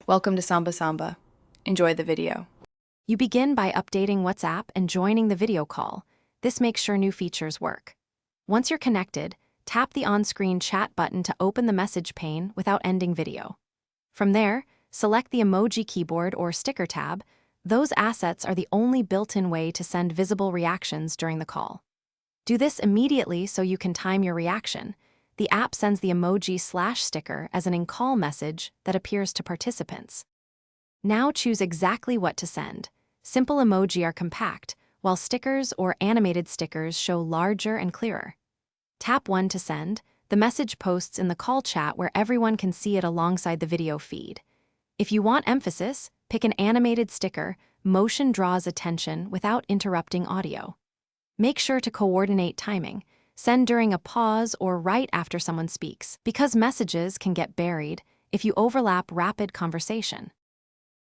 Welcome to Samba Samba. Enjoy the video. You begin by updating WhatsApp and joining the video call. This makes sure new features work. Once you're connected, tap the on-screen chat button to open the message pane without ending video. From there, select the Emoji keyboard or sticker tab. Those assets are the only built-in way to send visible reactions during the call. Do this immediately so you can time your reaction. The app sends the emoji/sticker as an in-call message that appears to participants. Now choose exactly what to send. Simple emoji are compact, while stickers or animated stickers show larger and clearer. Tap 1 to send. The message posts in the call chat where everyone can see it alongside the video feed. If you want emphasis, pick an animated sticker. Motion draws attention without interrupting audio. Make sure to coordinate timing. Send during a pause or right after someone speaks, because messages can get buried if you overlap rapid conversation.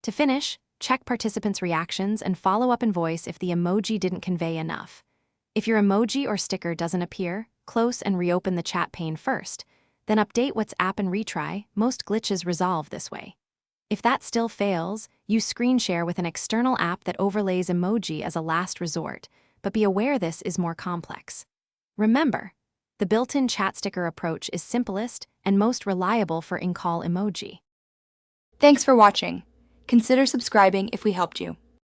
To finish, check participants' reactions and follow up in voice if the emoji didn't convey enough. If your emoji or sticker doesn't appear, close and reopen the chat pane first, then update WhatsApp and retry. Most glitches resolve this way. If that still fails, use screen share with an external app that overlays emoji as a last resort, but be aware this is more complex. Remember, the built-in chat sticker approach is simplest and most reliable for in-call emoji. Thanks for watching. Consider subscribing if we helped you.